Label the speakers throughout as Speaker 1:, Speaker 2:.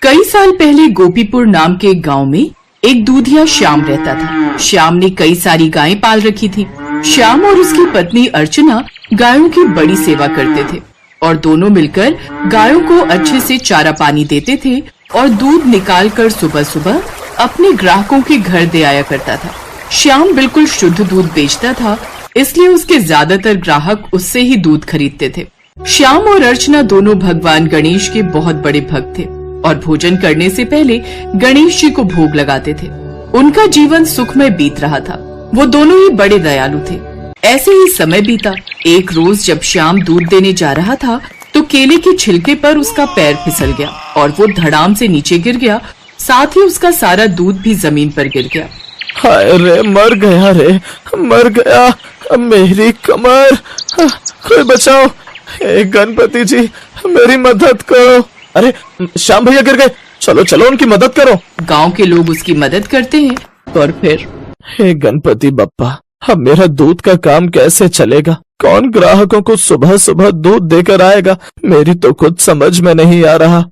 Speaker 1: कई साल पहले गोपीपुर नाम के एक गांव में एक दूधिया श्याम रहता था। श्याम ने कई सारी गायें पाल रखी थी। श्याम और उसकी पत्नी अर्चना गायों की बड़ी सेवा करते थे और दोनों मिलकर गायों को अच्छे से चारा पानी देते थे और दूध निकालकर सुबह सुबह अपने ग्राहकों के घर दे आया करता था। श्याम बिल्कुल शुद्ध दूध बेचता था, इसलिए उसके ज्यादातर ग्राहक उससे ही दूध खरीदते थे। श्याम और अर्चना दोनों भगवान गणेश के बहुत बड़े भक्त थे और भोजन करने से पहले गणेश जी को भोग लगाते थे। उनका जीवन सुखमय बीत रहा था। वो दोनों ही बड़े दयालु थे। ऐसे ही समय बीता। एक रोज जब श्याम दूध देने जा रहा था तो केले के छिलके पर उसका पैर फिसल गया और वो धड़ाम से नीचे गिर गया। साथ ही उसका सारा दूध भी जमीन पर गिर गया।
Speaker 2: हाय रे, मर गया रे, मर गया मेरी कमर, कोई बचाओ, हे गणपति जी मेरी मदद करो। अरे श्याम भैया गिर गए, चलो चलो उनकी मदद करो।
Speaker 1: गांव के लोग उसकी मदद करते हैं और फिर
Speaker 2: हे गणपति बप्पा, अब मेरा दूध का काम कैसे चलेगा? कौन ग्राहकों को सुबह सुबह दूध देकर आएगा? मेरी तो कुछ समझ में नहीं आ रहा।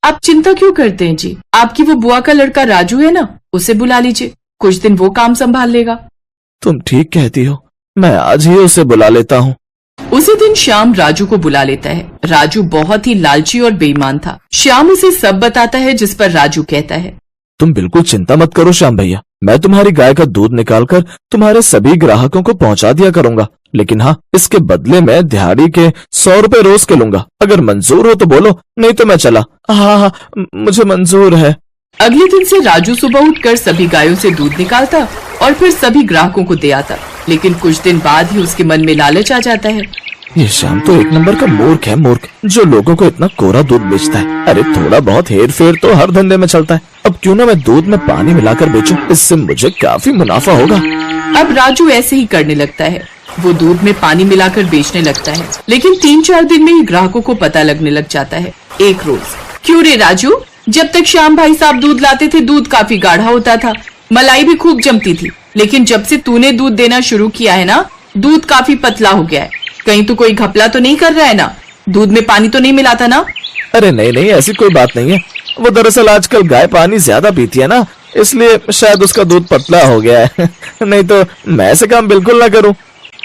Speaker 1: आप चिंता क्यों करते हैं जी? आपकी वो बुआ का लड़का राजू है ना, उसे बुला लीजिए, कुछ दिन वो काम संभाल लेगा।
Speaker 2: तुम ठीक कहती हो, मैं आज ही उसे बुला लेता हूँ।
Speaker 1: उसी दिन श्याम राजू को बुला लेता है। राजू बहुत ही लालची और बेईमान था। श्याम उसे सब बताता है, जिस पर राजू कहता है,
Speaker 2: तुम बिल्कुल चिंता मत करो श्याम भैया, मैं तुम्हारी गाय का दूध निकालकर तुम्हारे सभी ग्राहकों को पहुंचा दिया करूंगा, लेकिन हाँ, इसके बदले में दिहाड़ी के 100 रुपए रोज के लूंगा। अगर मंजूर हो तो बोलो, नहीं तो मैं चला। हाँ, मुझे मंजूर है।
Speaker 1: अगले दिन से राजू सुबह उठकर सभी गायों से दूध निकालता और फिर सभी ग्राहकों को दे आता। लेकिन कुछ दिन बाद ही उसके मन में लालच आ जाता है।
Speaker 2: ये श्याम तो एक नंबर का मूर्ख है, मूर्ख, जो लोगों को इतना कोरा दूध बेचता है। अरे थोड़ा बहुत हेर फेर तो हर धंधे में चलता है। अब क्यों ना मैं दूध में पानी मिलाकर बेचूं, इससे मुझे काफी मुनाफा होगा।
Speaker 1: अब राजू ऐसे ही करने लगता है। वो दूध में पानी मिलाकर बेचने लगता है, लेकिन 3-4 दिन में ही ग्राहकों को पता लगने लग जाता है। एक रोज, क्यों रे राजू, जब तक श्याम भाई साहब दूध लाते थे दूध काफी गाढ़ा होता था, मलाई भी खूब जमती थी, लेकिन जब से तूने दूध देना शुरू किया है ना, दूध काफी पतला हो गया है। कहीं तू कोई घपला तो नहीं कर रहा है ना? दूध में पानी तो नहीं मिलाता ना?
Speaker 2: अरे नहीं नहीं, ऐसी कोई बात नहीं है। वो दरअसल आजकल गाय पानी ज्यादा पीती है ना, इसलिए शायद उसका दूध पतला हो गया है। नहीं तो मैं ऐसे काम बिल्कुल ना करूं।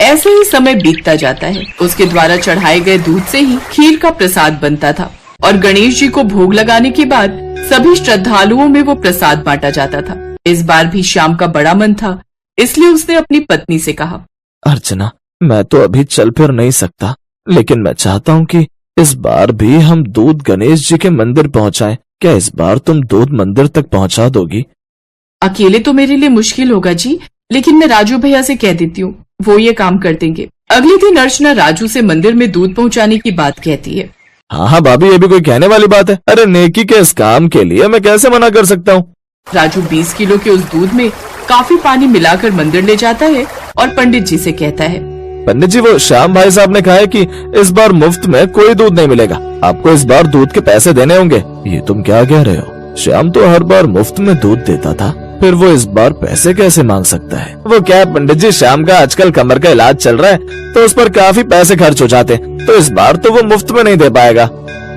Speaker 1: ऐसे ही समय बीतता जाता है। उसके द्वारा चढ़ाए गए दूध से ही खीर का प्रसाद बनता था और गणेश जी को भोग लगाने के बाद सभी श्रद्धालुओं में वो प्रसाद बांटा जाता था। इस बार भी श्याम का बड़ा मन था, इसलिए उसने अपनी पत्नी से कहा,
Speaker 2: अर्चना, मैं तो अभी चल फिर नहीं सकता, लेकिन मैं चाहता हूँ कि इस बार भी हम दूध गणेश जी के मंदिर पहुँचाएं। क्या इस बार तुम दूध मंदिर तक पहुँचा दोगी?
Speaker 1: अकेले तो मेरे लिए मुश्किल होगा जी, लेकिन मैं राजू भैया से कह देती हूँ, वो ये काम कर देंगे। अगले दिन अर्चना राजू से मंदिर में दूध पहुँचाने की बात कहती है।
Speaker 2: हाँ भाभी, ये भी कोई कहने वाली बात है? अरे नेकी के इस काम के लिए मैं कैसे मना कर सकता हूँ।
Speaker 1: राजू 20 किलो के उस दूध में काफी पानी मिलाकर मंदिर ले जाता है और पंडित जी से कहता है,
Speaker 2: पंडित जी, वो श्याम भाई साहब ने कहा है कि इस बार मुफ्त में कोई दूध नहीं मिलेगा, आपको इस बार दूध के पैसे देने होंगे। ये तुम क्या कह रहे हो? श्याम तो हर बार मुफ्त में दूध देता था, फिर वो इस बार पैसे कैसे मांग सकता है? वो क्या है पंडित जी, श्याम का आजकल कमर का इलाज चल रहा है तो उस पर काफी पैसे खर्च हो जाते, तो इस बार तो वो मुफ्त में नहीं दे पाएगा।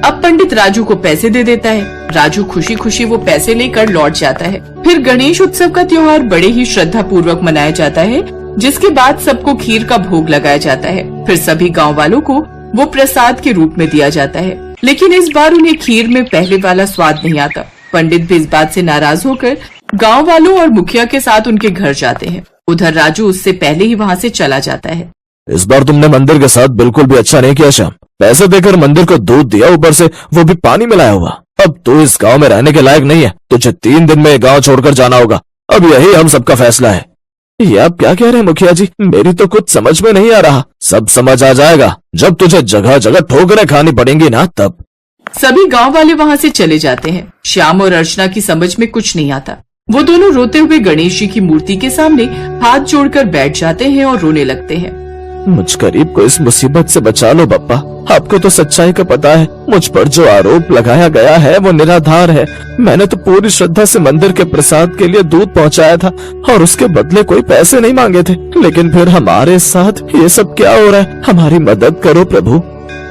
Speaker 1: अब पंडित राजू को पैसे दे देता है। राजू खुशी खुशी वो पैसे लेकर लौट जाता है। फिर गणेश उत्सव का त्योहार बड़े ही श्रद्धा पूर्वक मनाया जाता है, जिसके बाद सबको खीर का भोग लगाया जाता है। फिर सभी गांव वालों को वो प्रसाद के रूप में दिया जाता है, लेकिन इस बार उन्हें खीर में पहले वाला स्वाद नहीं आता। पंडित भी इस बात से नाराज होकर गांव वालों और मुखिया के साथ उनके घर जाते हैं। उधर राजू उससे पहले ही वहाँ से चला जाता है।
Speaker 2: इस बार तुमने मंदिर के साथ बिल्कुल भी अच्छा नहीं किया श्याम। पैसे देकर मंदिर को दूध दिया, ऊपर से वो भी पानी मिलाया हुआ। अब तू इस गांव में रहने के लायक नहीं है, तुझे 3 दिन में गांव छोड़कर जाना होगा। अब यही हम सबका फैसला है। ये आप क्या कह रहे हैं मुखिया जी? मेरी तो कुछ समझ में नहीं आ रहा। सब समझ आ जाएगा जब तुझे जगह जगह ठोकरें खानी पड़ेंगी ना, तब।
Speaker 1: सभी गांव वाले वहाँ से चले जाते हैं। श्याम और अर्चना की समझ में कुछ नहीं आता। वो दोनों रोते हुए गणेश जी की मूर्ति के सामने हाथ जोड़कर बैठ जाते हैं और रोने लगते हैं।
Speaker 2: मुझ गरीब को इस मुसीबत से बचा लो बप्पा। आपको तो सच्चाई का पता है, मुझ पर जो आरोप लगाया गया है वो निराधार है। मैंने तो पूरी श्रद्धा से मंदिर के प्रसाद के लिए दूध पहुंचाया था और उसके बदले कोई पैसे नहीं मांगे थे, लेकिन फिर हमारे साथ ये सब क्या हो रहा है? हमारी मदद करो प्रभु।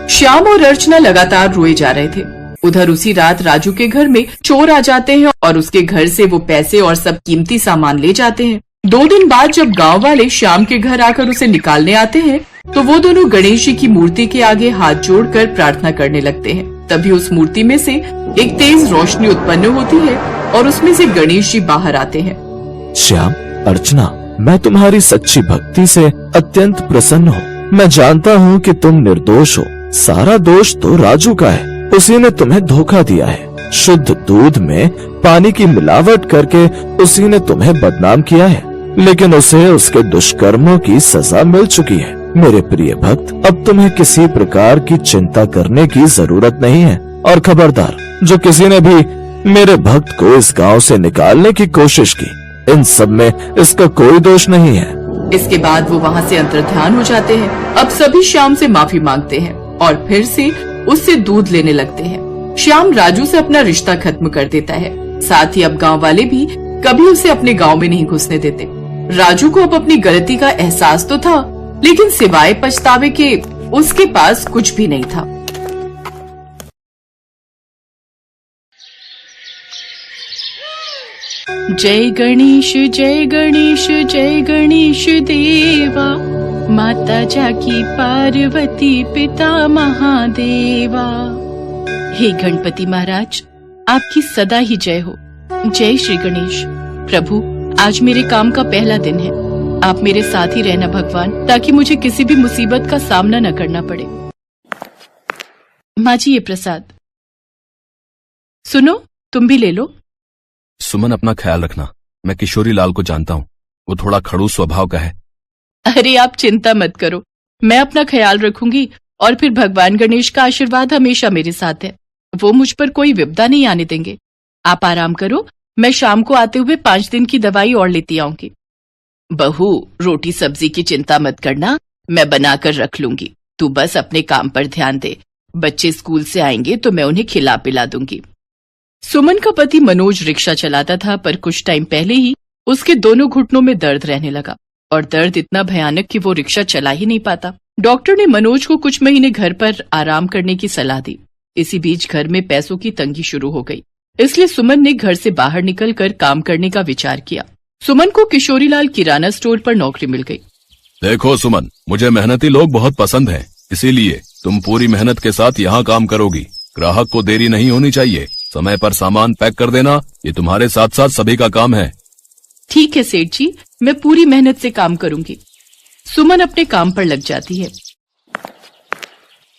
Speaker 1: श्याम और अर्चना लगातार रोए जा रहे थे। उधर उसी रात राजू के घर में चोर आ जाते हैं और उसके घर से वो पैसे और सब कीमती सामान ले जाते हैं। 2 दिन बाद जब गांव वाले श्याम के घर आकर उसे निकालने आते हैं तो वो दोनों गणेश जी की मूर्ति के आगे हाथ जोड़कर प्रार्थना करने लगते हैं। तभी उस मूर्ति में से एक तेज रोशनी उत्पन्न होती है और उसमें से गणेश जी बाहर आते हैं।
Speaker 2: श्याम, अर्चना, मैं तुम्हारी सच्ची भक्ति से अत्यंत प्रसन्न हूँ। मैं जानता हूँ कि तुम निर्दोष हो। सारा दोष तो राजू का है। उसी ने तुम्हें धोखा दिया है। शुद्ध दूध में पानी की मिलावट करके उसी ने तुम्हें बदनाम किया है, लेकिन उसे उसके दुष्कर्मों की सजा मिल चुकी है। मेरे प्रिय भक्त, अब तुम्हें किसी प्रकार की चिंता करने की जरूरत नहीं है। और खबरदार, जो किसी ने भी मेरे भक्त को इस गांव से निकालने की कोशिश की, इन सब में इसका कोई दोष नहीं है।
Speaker 1: इसके बाद वो वहाँ से अंतर्ध्यान हो जाते हैं। अब सभी श्याम से माफी मांगते हैं और फिर से उससे दूध लेने लगते हैं। श्याम राजू से अपना रिश्ता खत्म कर देता है। साथ ही अब गांव वाले भी कभी उसे अपने गांव में नहीं घुसने देते। राजू को अब अपनी गलती का एहसास तो था, लेकिन सिवाय पछतावे के उसके पास कुछ भी नहीं था। जय गणेश जय गणेश जय गणेश देवा, माता जाकी पार्वती पिता महादेवा। हे गणपति महाराज, आपकी सदा ही जय हो। जय श्री गणेश। प्रभु, आज मेरे काम का पहला दिन है। आप मेरे साथ ही रहना भगवान, ताकि मुझे किसी भी मुसीबत का सामना न करना पड़े। माँ जी, ये प्रसाद सुनो, तुम भी ले लो।
Speaker 3: सुमन, अपना ख्याल रखना। मैं किशोरी लाल को जानता हूँ, वो थोड़ा खड़ूस स्वभाव का है।
Speaker 1: अरे आप चिंता मत करो, मैं अपना ख्याल रखूंगी और फिर भगवान गणेश का आशीर्वाद हमेशा मेरे साथ है। वो मुझ पर कोई विपदा नहीं आने देंगे। आप आराम करो, मैं शाम को आते हुए 5 दिन की दवाई और लेती आऊंगी। बहू, रोटी सब्जी की चिंता मत करना, मैं बनाकर रख लूंगी। तू बस अपने काम पर ध्यान दे। बच्चे स्कूल से आएंगे तो मैं उन्हें खिला पिला दूंगी। सुमन का पति मनोज रिक्शा चलाता था, पर कुछ टाइम पहले ही उसके दोनों घुटनों में दर्द रहने लगा और दर्द इतना भयानक कि वो रिक्शा चला ही नहीं पाता। डॉक्टर ने मनोज को कुछ महीने घर पर आराम करने की सलाह दी। इसी बीच घर में पैसों की तंगी शुरू हो गई, इसलिए सुमन ने घर से बाहर निकलकर काम करने का विचार किया। सुमन को किशोरीलाल किराना स्टोर पर नौकरी मिल गई।
Speaker 3: देखो सुमन, मुझे मेहनती लोग बहुत पसंद हैं, इसीलिए तुम पूरी मेहनत के साथ यहाँ काम करोगी। ग्राहक को देरी नहीं होनी चाहिए। समय पर सामान पैक कर देना, ये तुम्हारे साथ साथ सभी का काम है।
Speaker 1: ठीक है सेठ जी, मैं पूरी मेहनत से काम करूंगी। सुमन अपने काम पर लग जाती है।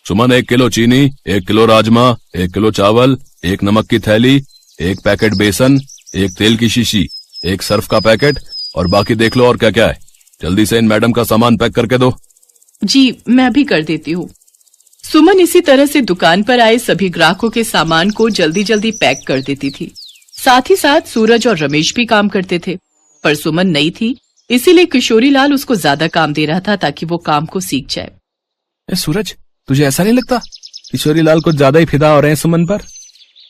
Speaker 3: सुमन, 1 किलो चीनी, 1 किलो राजमा, 1 किलो चावल, 1 नमक की थैली, 1 पैकेट बेसन, 1 तेल की शीशी, 1 सर्फ का पैकेट और बाकी देख लो और क्या क्या है। जल्दी से इन मैडम का सामान पैक करके दो।
Speaker 1: जी, मैं अभी कर देती हूँ। सुमन इसी तरह से दुकान पर आए सभी ग्राहकों के सामान को जल्दी जल्दी पैक कर देती थी। साथ ही साथ सूरज और रमेश भी काम करते थे, पर सुमन नई थी, इसीलिए किशोरीलाल उसको ज्यादा काम दे रहा था ताकि वो काम को सीख जाए।
Speaker 3: सूरज, तुझे ऐसा नहीं लगता किशोरीलाल कुछ ज्यादा ही फिदा हो रहे हैं सुमन पर?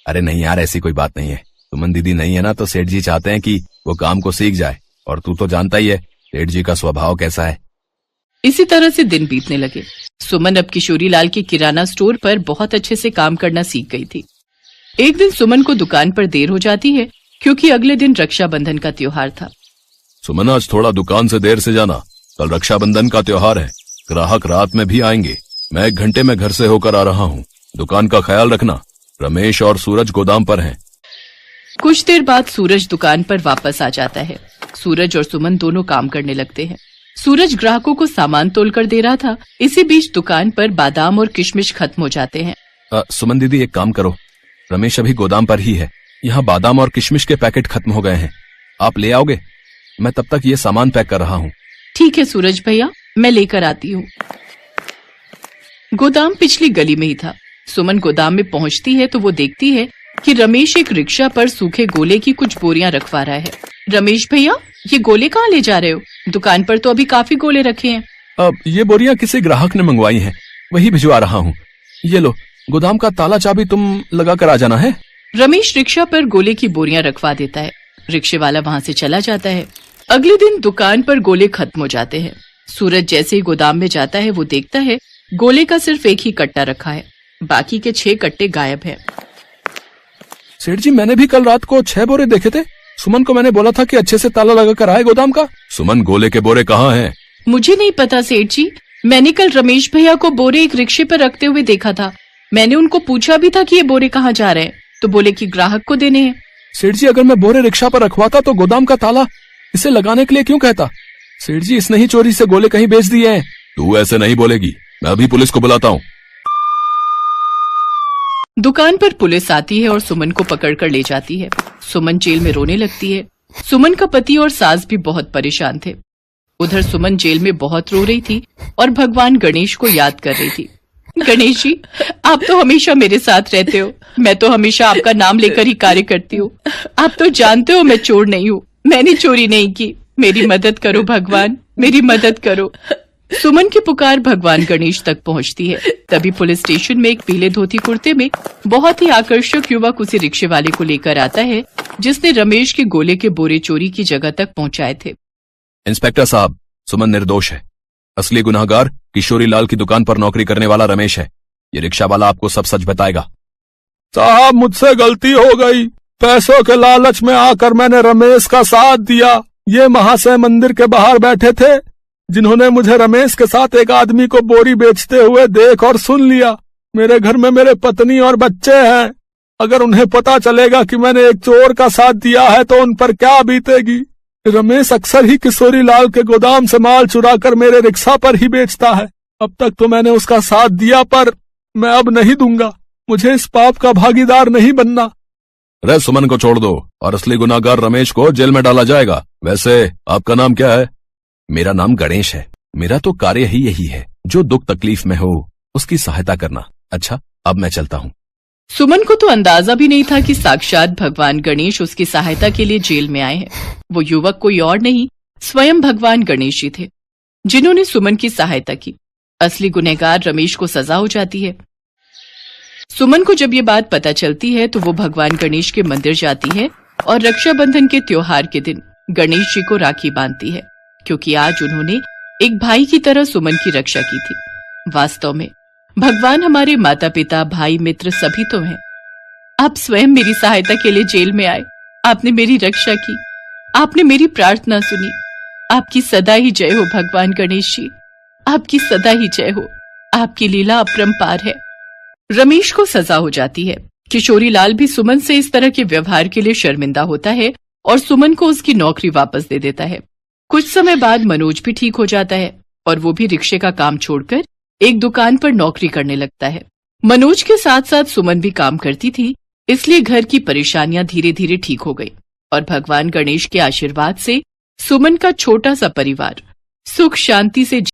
Speaker 3: अरे नहीं यार, ऐसी कोई बात नहीं है। सुमन दीदी नहीं है ना, तो सेठ जी चाहते हैं कि वो काम को सीख जाए, और तू तो जानता ही है सेठ जी का स्वभाव कैसा है।
Speaker 1: इसी तरह से दिन बीतने लगे। सुमन अब किशोरीलाल के किराना स्टोर पर बहुत अच्छे से काम करना सीख गई थी। एक दिन सुमन को दुकान पर देर हो जाती है, क्योंकि अगले दिन रक्षाबंधन का त्योहार था।
Speaker 3: सुमन, आज थोड़ा दुकान से देर से जाना, कल रक्षाबंधन का त्योहार है। ग्राहक रात में भी आएंगे। मैं 1 घंटे में घर से होकर आ रहा हूँ। दुकान का ख्याल रखना। रमेश और सूरज गोदाम पर हैं।
Speaker 1: कुछ देर बाद सूरज दुकान पर वापस आ जाता है। सूरज और सुमन दोनों काम करने लगते हैं। सूरज ग्राहकों को सामान तोलकर दे रहा था। इसी बीच दुकान पर बादाम और किशमिश खत्म हो जाते हैं।
Speaker 3: सुमन दीदी, एक काम करो, रमेश अभी गोदाम पर ही है। यहाँ बादाम और किशमिश के पैकेट खत्म हो गए हैं, आप ले आओगे? मैं तब तक ये सामान पैक कर रहा हूँ।
Speaker 1: ठीक है सूरज भैया, मैं लेकर आती हूँ। गोदाम पिछली गली में ही था। सुमन गोदाम में पहुँचती है तो वो देखती है कि रमेश एक रिक्शा पर सूखे गोले की कुछ बोरियां रखवा रहा है। रमेश भैया, ये गोले कहाँ ले जा रहे हो? दुकान पर तो अभी काफी गोले रखे हैं।
Speaker 3: अब ये बोरियां किसी ग्राहक ने मंगवाई हैं, वही भिजवा रहा हूँ। ये लो, गोदाम का ताला चाबी तुम लगा कर आ जाना है।
Speaker 1: रमेश रिक्शा पर गोले की बोरियां रखवा देता है। रिक्शे वाला वहाँ से चला जाता है। अगले दिन दुकान पर गोले खत्म हो जाते हैं। सूरज जैसे ही गोदाम में जाता है वो देखता है गोले का सिर्फ एक ही कट्टा रखा है, बाकी के 6 कट्टे गायब है।
Speaker 3: सेठ जी, मैंने भी कल रात को 6 बोरे देखे थे। सुमन को मैंने बोला था कि अच्छे से ताला लगा कर आए गोदाम का। सुमन, गोले के बोरे कहाँ हैं?
Speaker 1: मुझे नहीं पता सेठ जी, मैंने कल रमेश भैया को बोरे एक रिक्शे पर रखते हुए देखा था। मैंने उनको पूछा भी था कि ये बोरे कहाँ जा रहे हैं, तो बोले कि ग्राहक को देने हैं।
Speaker 3: सेठ जी, अगर मैं बोरे रिक्शा पर रखवाता तो गोदाम का ताला इसे लगाने के लिए क्यों कहता? सेठ जी, इसने ही चोरी से गोले कहीं बेच दिए हैं। तू ऐसे नहीं बोलेगी, मैं अभी पुलिस को बुलाता हूँ।
Speaker 1: दुकान पर पुलिस आती है और सुमन को पकड़कर ले जाती है। सुमन जेल में रोने लगती है। सुमन का पति और सास भी बहुत परेशान थे। उधर सुमन जेल में बहुत रो रही थी और भगवान गणेश को याद कर रही थी। गणेश जी, आप तो हमेशा मेरे साथ रहते हो, मैं तो हमेशा आपका नाम लेकर ही कार्य करती हूँ। आप तो जानते हो मैं चोर नहीं हूँ, मैंने चोरी नहीं की, मेरी मदद करो भगवान, मेरी मदद करो। सुमन की पुकार भगवान गणेश तक पहुंचती है। तभी पुलिस स्टेशन में एक पीले धोती कुर्ते में बहुत ही आकर्षक युवक उसी रिक्शे वाले को लेकर आता है जिसने रमेश के गोले के बोरे चोरी की जगह तक पहुंचाए थे।
Speaker 3: इंस्पेक्टर साहब, सुमन निर्दोष है। असली गुनाहगार किशोरी लाल की दुकान पर नौकरी करने वाला रमेश है। ये रिक्शा वाला आपको सब सच बताएगा।
Speaker 4: साहब, मुझसे गलती हो गई। पैसों के लालच में आकर मैंने रमेश का साथ दिया। ये महाशय मंदिर के बाहर बैठे थे, जिन्होंने मुझे रमेश के साथ एक आदमी को बोरी बेचते हुए देख और सुन लिया। मेरे घर में मेरे पत्नी और बच्चे हैं। अगर उन्हें पता चलेगा कि मैंने एक चोर का साथ दिया है तो उन पर क्या बीतेगी। रमेश अक्सर ही किशोरी लाल के गोदाम से माल चुराकर मेरे रिक्शा पर ही बेचता है। अब तक तो मैंने उसका साथ दिया, पर मैं अब नहीं दूंगा। मुझे इस पाप का भागीदार नहीं बनना।
Speaker 3: रे सुमन को छोड़ दो और असली गुनाहगार रमेश को जेल में डाला जाएगा। वैसे आपका नाम क्या है? मेरा नाम गणेश है। मेरा तो कार्य ही यही है, जो दुख तकलीफ में हो उसकी सहायता करना। अच्छा, अब मैं चलता हूँ।
Speaker 1: सुमन को तो अंदाजा भी नहीं था कि साक्षात भगवान गणेश उसकी सहायता के लिए जेल में आए हैं। वो युवक कोई और नहीं, स्वयं भगवान गणेश जी थे, जिन्होंने सुमन की सहायता की। असली गुनहगार रमेश को सजा हो जाती है। सुमन को जब ये बात पता चलती है तो वो भगवान गणेश के मंदिर जाती है और रक्षाबंधन के त्योहार के दिन गणेश जी को राखी बांधती है, क्योंकि आज उन्होंने एक भाई की तरह सुमन की रक्षा की थी। वास्तव में भगवान हमारे माता पिता, भाई, मित्र सभी तो हैं। आप स्वयं मेरी सहायता के लिए जेल में आए, आपने मेरी रक्षा की, आपने मेरी प्रार्थना सुनी। आपकी सदा ही जय हो भगवान गणेश जी, आपकी सदा ही जय हो। आपकी लीला अपरंपार है। रमेश को सजा हो जाती है। किशोरी लाल भी सुमन से इस तरह के व्यवहार के लिए शर्मिंदा होता है और सुमन को उसकी नौकरी वापस दे देता है। कुछ समय बाद मनोज भी ठीक हो जाता है और वो भी रिक्शे का काम छोड़कर एक दुकान पर नौकरी करने लगता है। मनोज के साथ साथ सुमन भी काम करती थी, इसलिए घर की परेशानियां धीरे धीरे ठीक हो गई और भगवान गणेश के आशीर्वाद से सुमन का छोटा सा परिवार सुख शांति से